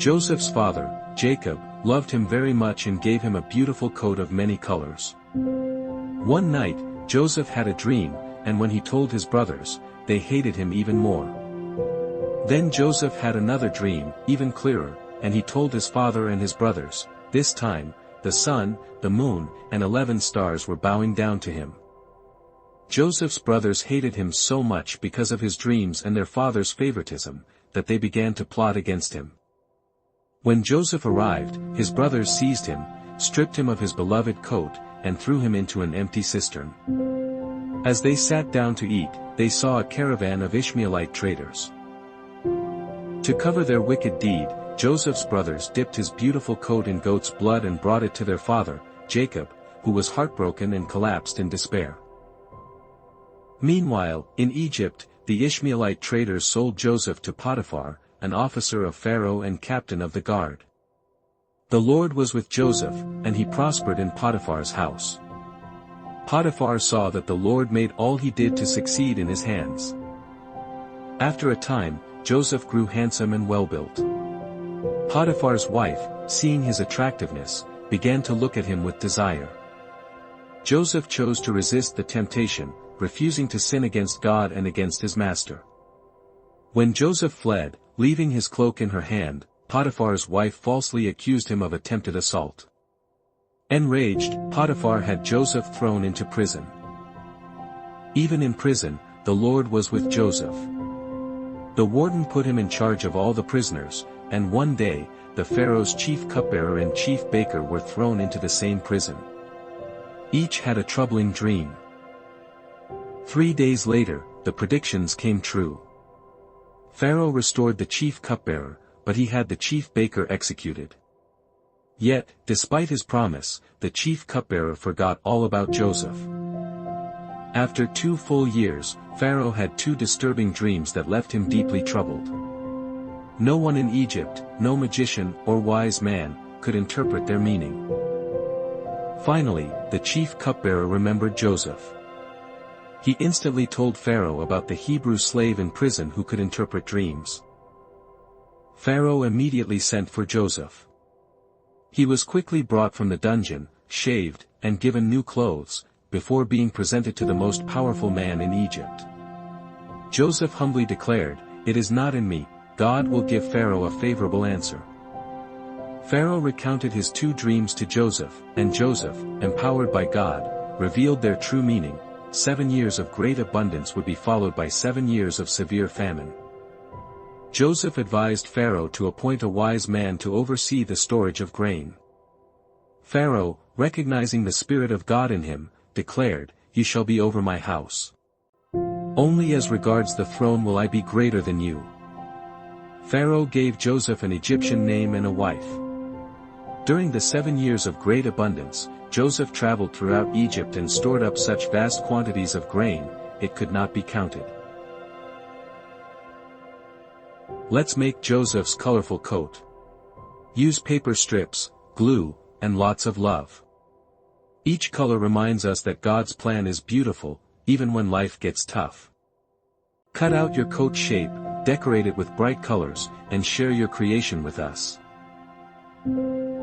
Joseph's father, Jacob, loved him very much and gave him a beautiful coat of many colors. One night, Joseph had a dream, and when he told his brothers, they hated him even more. Then Joseph had another dream, even clearer, and he told his father and his brothers. This time, the sun, the moon, and 11 stars were bowing down to him. Joseph's brothers hated him so much because of his dreams and their father's favoritism, that they began to plot against him. When Joseph arrived, his brothers seized him, stripped him of his beloved coat, and threw him into an empty cistern. As they sat down to eat, they saw a caravan of Ishmaelite traders. To cover their wicked deed, Joseph's brothers dipped his beautiful coat in goat's blood and brought it to their father, Jacob, who was heartbroken and collapsed in despair. Meanwhile, in Egypt, the Ishmaelite traders sold Joseph to Potiphar, an officer of Pharaoh and captain of the guard. The Lord was with Joseph, and he prospered in Potiphar's house. Potiphar saw that the Lord made all he did to succeed in his hands. After a time, Joseph grew handsome and well-built. Potiphar's wife, seeing his attractiveness, began to look at him with desire. Joseph chose to resist the temptation, refusing to sin against God and against his master. When Joseph fled, leaving his cloak in her hand, Potiphar's wife falsely accused him of attempted assault. Enraged, Potiphar had Joseph thrown into prison. Even in prison, the Lord was with Joseph. The warden put him in charge of all the prisoners, and one day, the Pharaoh's chief cupbearer and chief baker were thrown into the same prison. Each had a troubling dream. 3 days later, the predictions came true. Pharaoh restored the chief cupbearer, but he had the chief baker executed. Yet, despite his promise, the chief cupbearer forgot all about Joseph. After 2 full years, Pharaoh had 2 disturbing dreams that left him deeply troubled. No one in Egypt, no magician or wise man, could interpret their meaning. Finally, the chief cupbearer remembered Joseph. He instantly told Pharaoh about the Hebrew slave in prison who could interpret dreams. Pharaoh immediately sent for Joseph. He was quickly brought from the dungeon, shaved, and given new clothes, before being presented to the most powerful man in Egypt. Joseph humbly declared, "It is not in me, God will give Pharaoh a favorable answer." Pharaoh recounted his 2 dreams to Joseph, and Joseph, empowered by God, revealed their true meaning. 7 years of great abundance would be followed by 7 years of severe famine. Joseph advised Pharaoh to appoint a wise man to oversee the storage of grain. Pharaoh, recognizing the Spirit of God in him, declared, "You shall be over my house. Only as regards the throne will I be greater than you." Pharaoh gave Joseph an Egyptian name and a wife. During the 7 years of great abundance, Joseph traveled throughout Egypt and stored up such vast quantities of grain, it could not be counted. Let's make Joseph's colorful coat. Use paper strips, glue, and lots of love. Each color reminds us that God's plan is beautiful, even when life gets tough. Cut out your coat shape, decorate it with bright colors, and share your creation with us.